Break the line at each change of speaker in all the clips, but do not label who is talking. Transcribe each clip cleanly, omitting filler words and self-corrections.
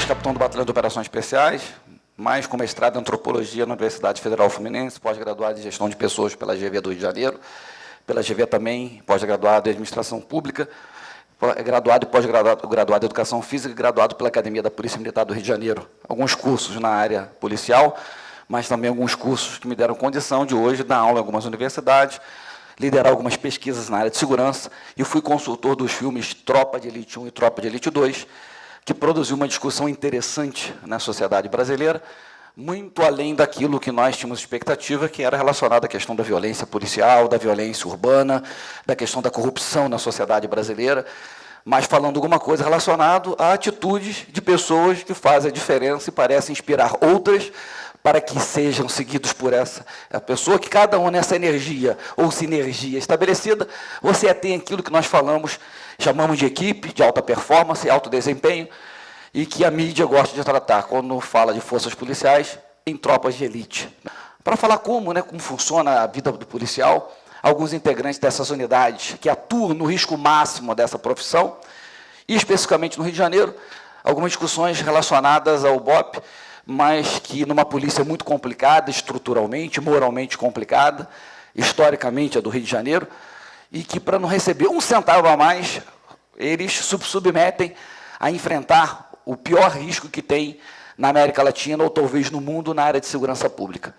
ex-capitão do Batalhão de Operações Especiais, mais com mestrado em Antropologia na Universidade Federal Fluminense, pós-graduado em Gestão de Pessoas pela GV do Rio de Janeiro, pela GV também, pós-graduado em Administração Pública, graduado e pós-graduado em Educação Física e graduado pela Academia da Polícia Militar do Rio de Janeiro. Alguns cursos na área policial, mas também alguns cursos que me deram condição de hoje dar aula em algumas universidades, liderar algumas pesquisas na área de segurança, e fui consultor dos filmes Tropa de Elite 1 e Tropa de Elite 2, que produziu uma discussão interessante na sociedade brasileira, muito além daquilo que nós tínhamos expectativa, que era relacionado à questão da violência policial, da violência urbana, da questão da corrupção na sociedade brasileira, mas falando alguma coisa relacionada a atitudes de pessoas que fazem a diferença e parecem inspirar outras para que sejam seguidos por essa pessoa, que cada um nessa energia ou sinergia estabelecida, você tem aquilo que nós chamamos de equipe, de alta performance, alto desempenho, e que a mídia gosta de tratar, quando fala de forças policiais, em tropas de elite. Para falar como funciona a vida do policial, alguns integrantes dessas unidades que atuam no risco máximo dessa profissão, e especificamente no Rio de Janeiro, algumas discussões relacionadas ao BOP, mas que numa polícia muito complicada, estruturalmente, moralmente complicada, historicamente a do Rio de Janeiro, e que, para não receber um centavo a mais, eles submetem a enfrentar o pior risco que tem na América Latina, ou talvez no mundo, na área de segurança pública.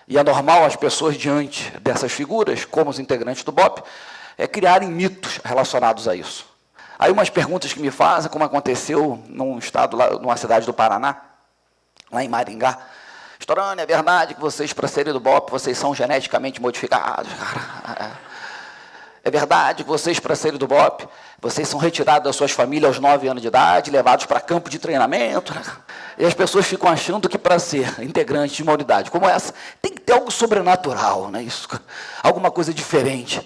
E é normal as pessoas, diante dessas figuras, como os integrantes do BOP, criarem mitos relacionados a isso. Aí umas perguntas que me fazem, como aconteceu num estado, numa cidade do Paraná, lá em Maringá. Storani, é verdade que vocês, para serem do BOP, vocês são geneticamente modificados? É verdade que vocês, para serem do BOP, vocês são retirados das suas famílias aos 9 anos de idade, levados para campo de treinamento? E as pessoas ficam achando que, para ser integrante de uma unidade como essa, tem que ter algo sobrenatural, não é isso? Alguma coisa diferente.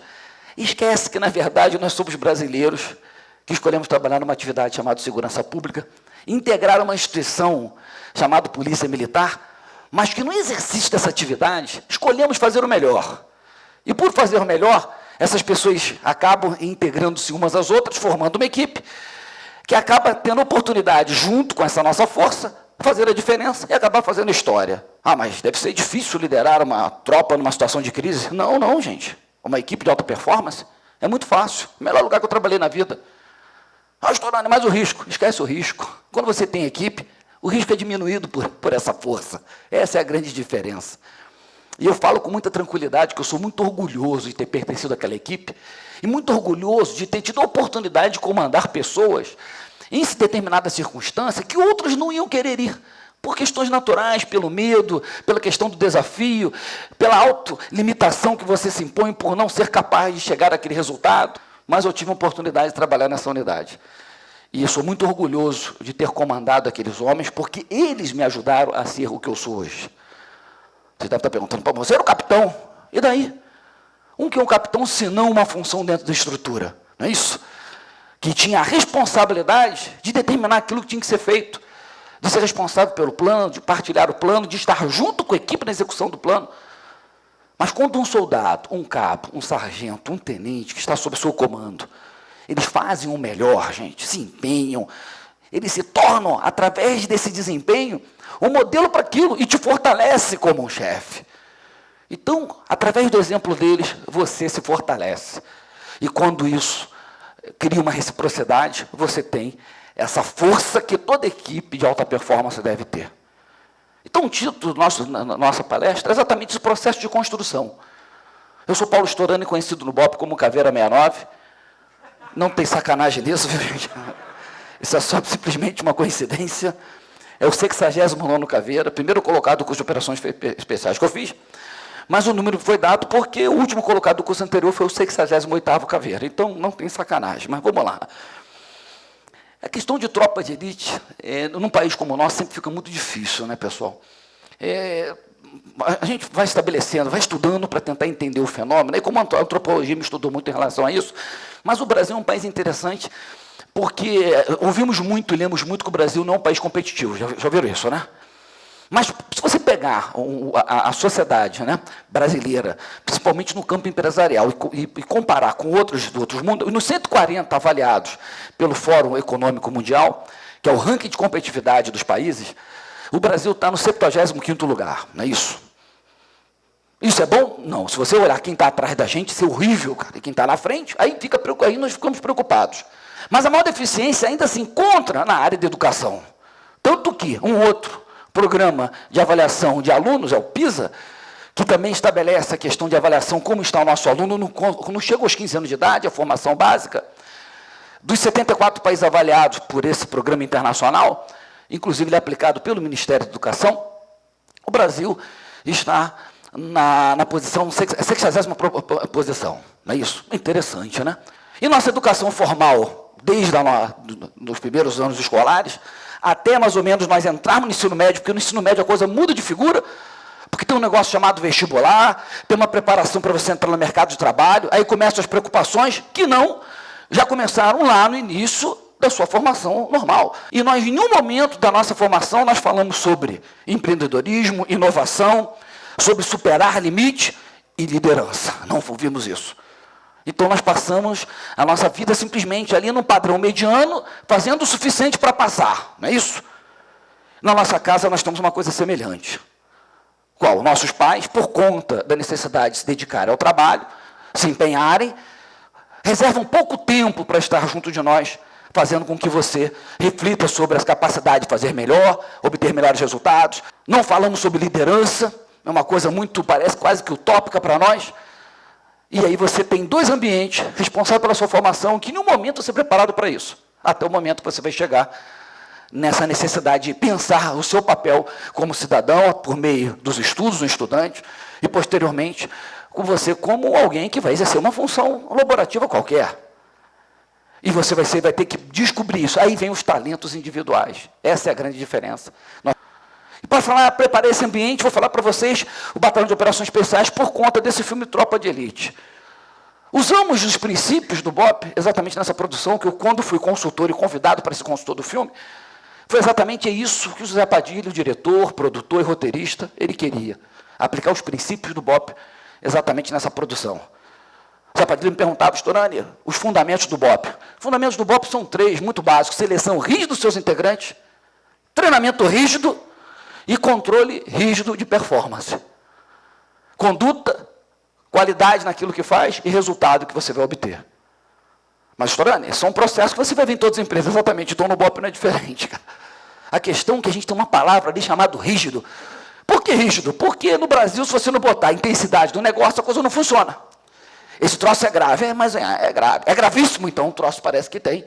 E esquece que, na verdade, nós somos brasileiros que escolhemos trabalhar numa atividade chamada segurança pública, integrar uma instituição chamada Polícia Militar, mas que no exercício dessa atividade, escolhemos fazer o melhor. E por fazer o melhor, essas pessoas acabam integrando-se umas às outras, formando uma equipe, que acaba tendo oportunidade, junto com essa nossa força, fazer a diferença e acabar fazendo história. Ah, mas deve ser difícil liderar uma tropa numa situação de crise. Não, não, gente. Uma equipe de alta performance é muito fácil. O melhor lugar que eu trabalhei na vida. Ah, Storani, mas o risco. Esquece o risco. Quando você tem equipe, o risco é diminuído por essa força. Essa é a grande diferença. E eu falo com muita tranquilidade que eu sou muito orgulhoso de ter pertencido àquela equipe e muito orgulhoso de ter tido a oportunidade de comandar pessoas em determinada circunstância que outros não iam querer ir, por questões naturais, pelo medo, pela questão do desafio, pela autolimitação que você se impõe por não ser capaz de chegar àquele resultado. Mas eu tive a oportunidade de trabalhar nessa unidade. E eu sou muito orgulhoso de ter comandado aqueles homens, porque eles me ajudaram a ser o que eu sou hoje. Você deve estar perguntando, pô, você era o capitão, e daí? Que é um capitão, se não uma função dentro da estrutura, não é isso? Que tinha a responsabilidade de determinar aquilo que tinha que ser feito, de ser responsável pelo plano, de partilhar o plano, de estar junto com a equipe na execução do plano. Mas quando um soldado, um cabo, um sargento, um tenente que está sob seu comando, eles fazem o melhor, gente, se empenham, eles se tornam, através desse desempenho, um modelo para aquilo e te fortalece como um chefe. Então, através do exemplo deles, você se fortalece. E quando isso cria uma reciprocidade, você tem essa força que toda equipe de alta performance deve ter. Então, o título da nossa palestra é exatamente esse processo de construção. Eu sou Paulo Storani, conhecido no BOP como Caveira 69. Não tem sacanagem nisso, viu, gente? Isso é só simplesmente uma coincidência. É o 69º Caveira, primeiro colocado do curso de operações especiais que eu fiz, mas o número foi dado porque o último colocado do curso anterior foi o 68º Caveira. Então, não tem sacanagem, mas vamos lá. A questão de tropa de elite, num país como o nosso, sempre fica muito difícil, né, pessoal? A gente vai estabelecendo, vai estudando para tentar entender o fenômeno, e como a antropologia me estudou muito em relação a isso, mas o Brasil é um país interessante, porque ouvimos muito e lemos muito que o Brasil não é um país competitivo, já viram isso, né? Mas se você pegar a sociedade, né, brasileira, principalmente no campo empresarial, e comparar com outros do outros mundos, nos 140 avaliados pelo Fórum Econômico Mundial, que é o ranking de competitividade dos países, o Brasil está no 75º lugar, não é isso? Isso é bom? Não. Se você olhar quem está atrás da gente, isso é horrível, cara. E quem está na frente, aí nós ficamos preocupados. Mas a maior deficiência ainda se encontra na área de educação. Tanto que um outro programa de avaliação de alunos, é o PISA, que também estabelece a questão de avaliação, como está o nosso aluno, quando chega aos 15 anos de idade, a formação básica. Dos 74 países avaliados por esse programa internacional, inclusive ele é aplicado pelo Ministério da Educação, o Brasil está na posição, 60ª posição. Não é isso? Interessante, né? E nossa educação formal, desde os primeiros anos escolares, até mais ou menos nós entrarmos no ensino médio, porque no ensino médio a coisa muda de figura, porque tem um negócio chamado vestibular, tem uma preparação para você entrar no mercado de trabalho, aí começam as preocupações que já começaram lá no início da sua formação normal. E nós, em nenhum momento da nossa formação, nós falamos sobre empreendedorismo, inovação, sobre superar limite e liderança. Não ouvimos isso. Então, nós passamos a nossa vida simplesmente ali num padrão mediano, fazendo o suficiente para passar, não é isso? Na nossa casa, nós temos uma coisa semelhante. Qual? Nossos pais, por conta da necessidade de se dedicarem ao trabalho, se empenharem, reservam pouco tempo para estar junto de nós, fazendo com que você reflita sobre as capacidades de fazer melhor, obter melhores resultados. Não falamos sobre liderança, é uma coisa muito, parece quase que utópica para nós. E aí você tem 2 ambientes responsáveis pela sua formação, que em nenhum momento você é preparado para isso, até o momento que você vai chegar nessa necessidade de pensar o seu papel como cidadão, por meio dos estudos do estudante, e posteriormente, com você como alguém que vai exercer uma função laborativa qualquer. E você vai ter que descobrir isso. Aí vem os talentos individuais. Essa é a grande diferença. E para falar, preparei esse ambiente, vou falar para vocês o Batalhão de Operações Especiais por conta desse filme Tropa de Elite. Usamos os princípios do BOP exatamente nessa produção, que eu, quando fui consultor e convidado para ser consultor do filme, foi exatamente isso que o José Padilha, o diretor, produtor e roteirista, ele queria. Aplicar os princípios do BOP exatamente nessa produção. O José Padilha me perguntava, Storani, os fundamentos do BOP. Os fundamentos do BOP são 3, muito básicos. Seleção rígida dos seus integrantes, treinamento rígido e controle rígido de performance. Conduta, qualidade naquilo que faz e resultado que você vai obter. Mas, Storani, esse é um processo que você vai ver em todas as empresas, exatamente, então no BOP não é diferente. Cara. A questão é que a gente tem uma palavra ali chamada rígido. Por que rígido? Porque no Brasil, se você não botar a intensidade do negócio, a coisa não funciona. Esse troço é grave, mas é grave. É gravíssimo, então o troço parece que tem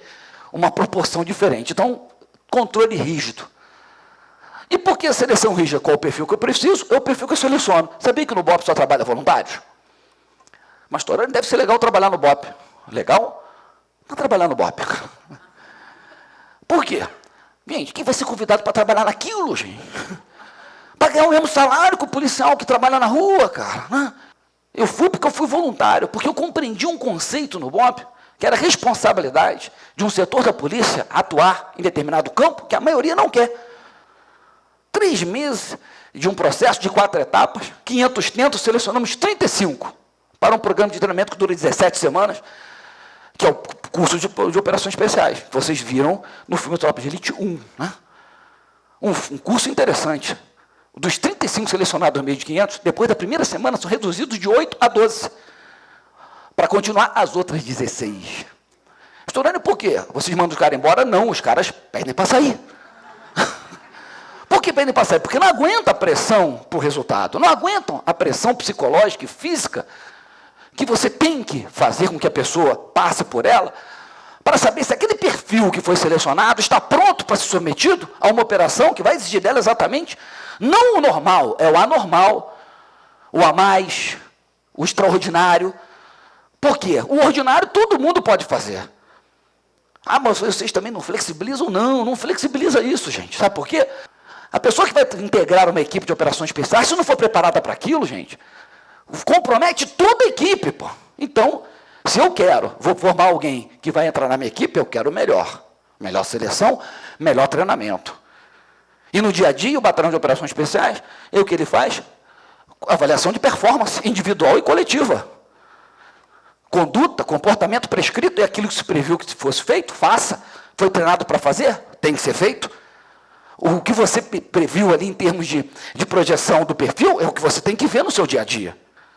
uma proporção diferente. Então, controle rígido. E por que a seleção rígida? Qual o perfil que eu preciso? É o perfil que eu seleciono. Sabia que no BOP só trabalha voluntários? Mas, Storani, deve ser legal trabalhar no BOP. Legal? Não trabalhar no BOP. Por quê? Gente, quem vai ser convidado para trabalhar naquilo, gente? Para ganhar o mesmo salário que o policial que trabalha na rua, cara. Né? Eu fui porque eu fui voluntário, porque eu compreendi um conceito no BOP, que era a responsabilidade de um setor da polícia atuar em determinado campo, que a maioria não quer. 3 meses de um processo de 4 etapas, 500 tentos, selecionamos 35 para um programa de treinamento que dura 17 semanas, que é o curso de operações especiais. Vocês viram no filme Tropa de Elite 1. Né? Um curso interessante. Dos 35 selecionados no meio de 500, depois da primeira semana, são reduzidos de 8 a 12. Para continuar as outras 16. Storani, por quê? Vocês mandam os caras embora? Não, os caras pedem para sair. Por que pedem para sair? Porque não aguentam a pressão por resultado. Não aguentam a pressão psicológica e física que você tem que fazer com que a pessoa passe por ela, para saber se aquele perfil que foi selecionado está pronto para ser submetido a uma operação que vai exigir dela exatamente, não o normal, é o anormal, o a mais, o extraordinário. Por quê? O ordinário todo mundo pode fazer. Ah, mas vocês também não flexibilizam? Não, não flexibiliza isso, gente. Sabe por quê? A pessoa que vai integrar uma equipe de operações especiais, se não for preparada para aquilo, gente, compromete toda a equipe, pô. Então, se eu vou formar alguém que vai entrar na minha equipe, eu quero o melhor. Melhor seleção, melhor treinamento. E no dia a dia, o Batalhão de Operações Especiais, o que ele faz? Avaliação de performance individual e coletiva. Conduta, comportamento prescrito, é aquilo que se previu que fosse feito, faça. Foi treinado para fazer? tem que ser feito? O que você previu ali em termos de projeção do perfil é o que você tem que ver no seu dia a dia.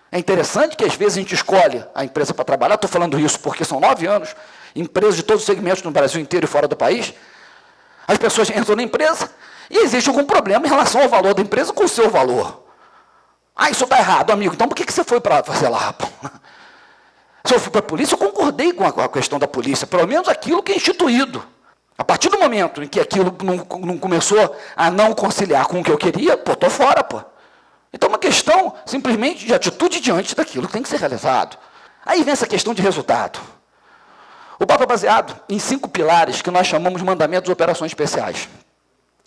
É interessante que às vezes a gente escolhe a empresa para trabalhar, estou falando isso porque são 9 anos, empresas de todos os segmentos no Brasil inteiro e fora do país, as pessoas entram na empresa e existe algum problema em relação ao valor da empresa com o seu valor. Ah, isso está errado, amigo, então por que você foi para fazer lá? Se eu fui para a polícia, eu concordei com a questão da polícia, pelo menos aquilo que é instituído. A partir do momento em que aquilo não começou a não conciliar com o que eu queria, pô, estou fora, pô. Então é uma questão simplesmente de atitude diante daquilo que tem que ser realizado. Aí vem essa questão de resultado. O BOP é baseado em 5 pilares que nós chamamos de mandamentos de operações especiais.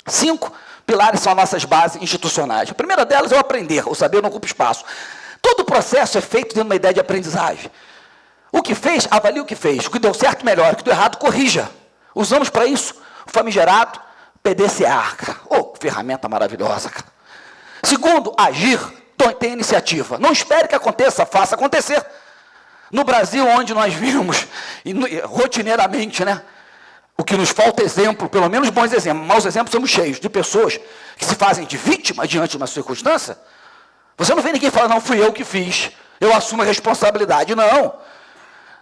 5 pilares são as nossas bases institucionais. A primeira delas é o aprender, o saber não ocupa espaço. Todo o processo é feito dentro de uma ideia de aprendizagem. O que fez, avalie o que fez. O que deu certo, melhora. O que deu errado, corrija. Usamos para isso o famigerado PDCA, cara. Oh, ferramenta maravilhosa, cara. Segundo, agir, tem iniciativa. Não espere que aconteça, faça acontecer. No Brasil, onde nós vimos, rotineiramente, né, o que nos falta exemplo, pelo menos bons exemplos, maus exemplos somos cheios, de pessoas que se fazem de vítima diante de uma circunstância. Você não vê ninguém falar, não, fui eu que fiz, eu assumo a responsabilidade. Não.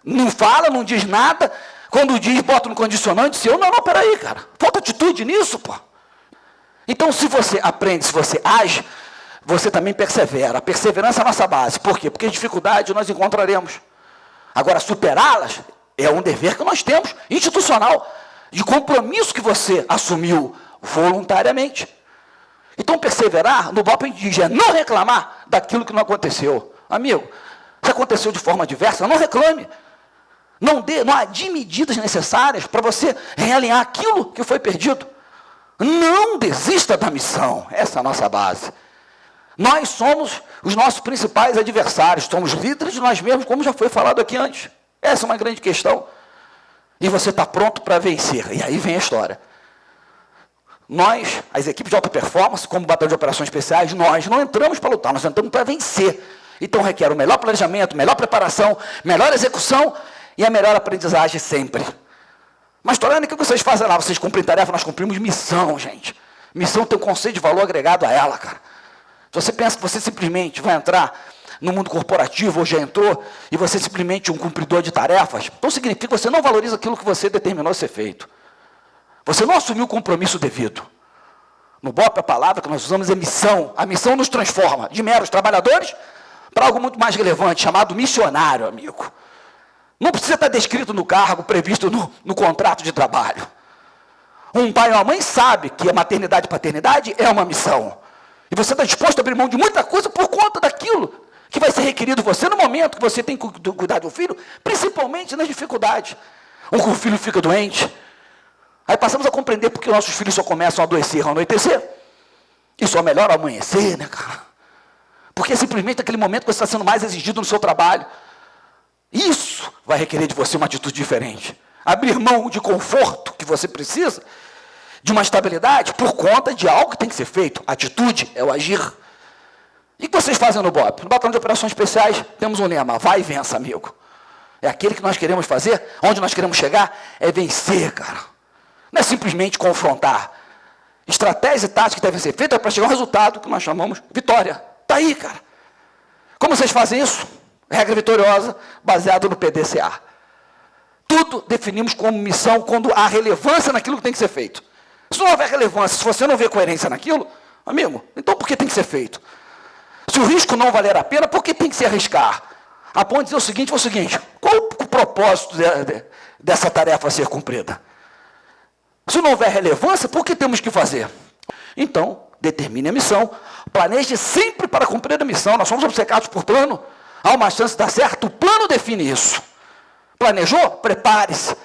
Não fala, não diz nada. Quando diz, bota no condicionante, se eu, não, peraí, cara. Falta atitude nisso, pô. Então, se você aprende, se você age, você também persevera. A perseverança é a nossa base. Por quê? Porque dificuldade nós encontraremos. Agora, superá-las é um dever que nós temos, institucional, de compromisso que você assumiu voluntariamente. Então, perseverar, no BOP a gente diz, é não reclamar daquilo que não aconteceu. Amigo, se aconteceu de forma diversa, não reclame. Não adie medidas necessárias para você realinhar aquilo que foi perdido. Não desista da missão. Essa é a nossa base. Nós somos os nossos principais adversários. Somos líderes de nós mesmos, como já foi falado aqui antes. Essa é uma grande questão. E você está pronto para vencer. E aí vem a história. Nós, as equipes de alta performance, como Batalhão de Operações Especiais, nós não entramos para lutar, nós entramos para vencer. Então requer o melhor planejamento, melhor preparação, melhor execução e a melhor aprendizagem sempre. Mas, Torane, o que vocês fazem lá? Vocês cumprem tarefa, nós cumprimos missão, gente. Missão tem um conceito de valor agregado a ela, cara. Se você pensa que você simplesmente vai entrar no mundo corporativo, ou já entrou, e você simplesmente é um cumpridor de tarefas, então significa que você não valoriza aquilo que você determinou ser feito. Você não assumiu o compromisso devido. No BOP, a palavra que nós usamos é missão. A missão nos transforma de meros trabalhadores para algo muito mais relevante, chamado missionário, amigo. Não precisa estar descrito no cargo previsto no contrato de trabalho. Um pai ou uma mãe sabe que a maternidade e paternidade é uma missão. E você está disposto a abrir mão de muita coisa por conta daquilo que vai ser requerido você no momento que você tem que cuidar do filho, principalmente nas dificuldades. O filho fica doente. Aí passamos a compreender porque nossos filhos só começam a adoecer ao anoitecer. E só melhora ao amanhecer, né, cara? Porque é simplesmente aquele momento que você está sendo mais exigido no seu trabalho. Isso vai requerer de você uma atitude diferente. Abrir mão de conforto que você precisa, de uma estabilidade, por conta de algo que tem que ser feito. Atitude é o agir. E o que vocês fazem no BOP? No Batalhão de Operações Especiais, temos um lema, vai e vença, amigo. É aquele que nós queremos fazer, onde nós queremos chegar, é vencer, cara. Não é simplesmente confrontar. Estratégias e táticas que devem ser feitas para chegar a um resultado que nós chamamos vitória. Está aí, cara. Como vocês fazem isso? Regra vitoriosa, baseado no PDCA. Tudo definimos como missão quando há relevância naquilo que tem que ser feito. Se não houver relevância, se você não vê coerência naquilo, amigo, então por que tem que ser feito? Se o risco não valer a pena, por que tem que se arriscar? A ponto de dizer o seguinte, qual o propósito dessa tarefa a ser cumprida? Se não houver relevância, por que temos que fazer? Então, determine a missão, planeje sempre para cumprir a missão. Nós somos obcecados por plano. Há uma chance de dar certo, o plano define isso. Planejou? Prepare-se.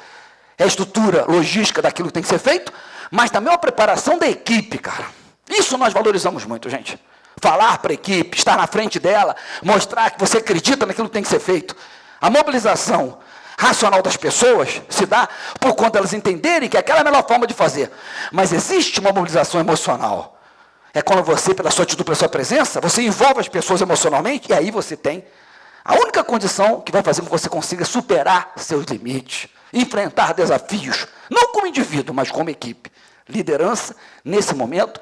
É a estrutura logística daquilo que tem que ser feito, mas também a preparação da equipe, cara. Isso nós valorizamos muito, gente. Falar para a equipe, estar na frente dela, mostrar que você acredita naquilo que tem que ser feito. A mobilização racional das pessoas se dá por conta delas entenderem que aquela é a melhor forma de fazer. Mas existe uma mobilização emocional. É quando você, pela sua atitude, pela sua presença, você envolve as pessoas emocionalmente e aí você tem a única condição que vai fazer com que você consiga superar seus limites, enfrentar desafios, Não como indivíduo, mas como equipe. Liderança, nesse momento,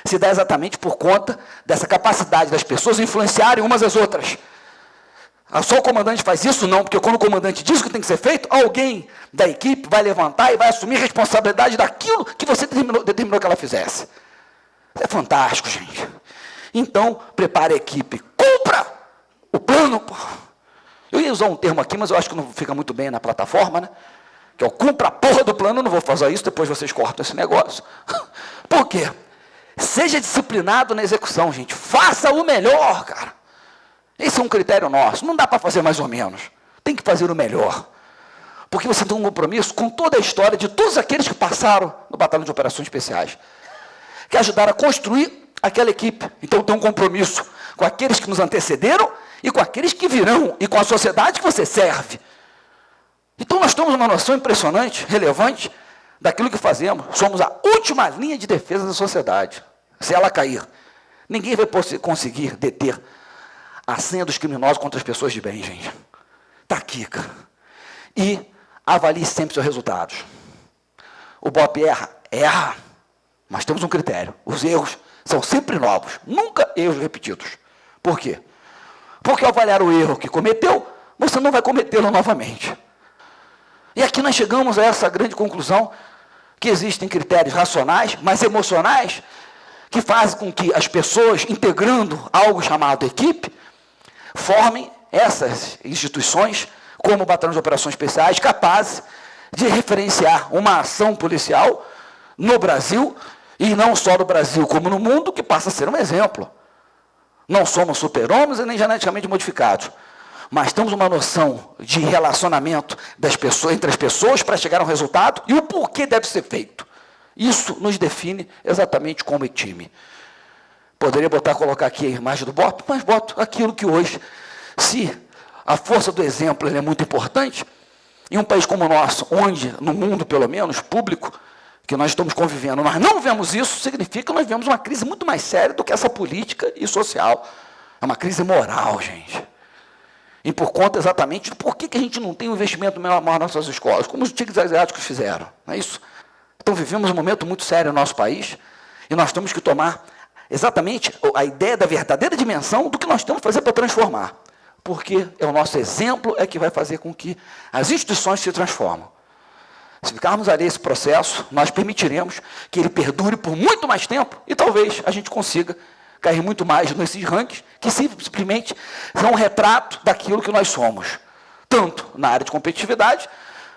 se dá exatamente por conta dessa capacidade das pessoas influenciarem umas às outras. Só o comandante faz isso? Não, porque quando o comandante diz o que tem que ser feito, alguém da equipe vai levantar e vai assumir responsabilidade daquilo que você determinou que ela fizesse. Isso é fantástico, gente. Então, prepare a equipe. Cumpra o plano. Pô. Eu ia usar um termo aqui, mas eu acho que não fica muito bem na plataforma, né? Que é o cumpra a porra do plano. Eu não vou fazer isso, depois vocês cortam esse negócio. Por quê? Seja disciplinado na execução, gente. Faça o melhor, cara. Esse é um critério nosso. Não dá para fazer mais ou menos. Tem que fazer o melhor. Porque você tem um compromisso com toda a história de todos aqueles que passaram no Batalhão de Operações Especiais, que ajudaram a construir aquela equipe. Então tem um compromisso com aqueles que nos antecederam e com aqueles que virão e com a sociedade que você serve. Então nós temos uma noção impressionante, relevante, daquilo que fazemos. Somos a última linha de defesa da sociedade. Se ela cair, ninguém vai conseguir deter a senha dos criminosos contra as pessoas de bem, gente. Está aqui, cara. E avalie sempre seus resultados. O BOP erra? Erra. Mas temos um critério. Os erros são sempre novos, nunca erros repetidos. Por quê? Porque ao avaliar o erro que cometeu, você não vai cometê-lo novamente. E aqui nós chegamos a essa grande conclusão, que existem critérios racionais, mas emocionais, que fazem com que as pessoas, integrando algo chamado equipe, formem essas instituições, como o Batalhão de Operações Especiais, capazes de referenciar uma ação policial no Brasil, e não só no Brasil, como no mundo, que passa a ser um exemplo. Não somos super-homens e nem geneticamente modificados, mas temos uma noção de relacionamento das pessoas, entre as pessoas para chegar a um resultado e o porquê deve ser feito. Isso nos define exatamente como time. Poderia colocar aqui a imagem do BOP, mas boto aquilo que hoje, se a força do exemplo é muito importante, em um país como o nosso, onde, no mundo pelo menos, público, que nós estamos convivendo, nós não vemos isso, significa que nós vemos uma crise muito mais séria do que essa política e social. É uma crise moral, gente. E por conta exatamente do porquê que a gente não tem um investimento maior nas nossas escolas, como os tigres asiáticos fizeram. Não é isso? Então vivemos um momento muito sério no nosso país, e nós temos que tomar exatamente a ideia da verdadeira dimensão do que nós temos que fazer para transformar. Porque é o nosso exemplo é que vai fazer com que as instituições se transformem. Se ficarmos ali esse processo, nós permitiremos que ele perdure por muito mais tempo e talvez a gente consiga cair muito mais nesses rankings que simplesmente são um retrato daquilo que nós somos, tanto na área de competitividade,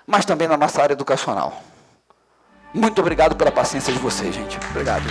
mas também na nossa área educacional. Muito obrigado pela paciência de vocês, gente. Obrigado.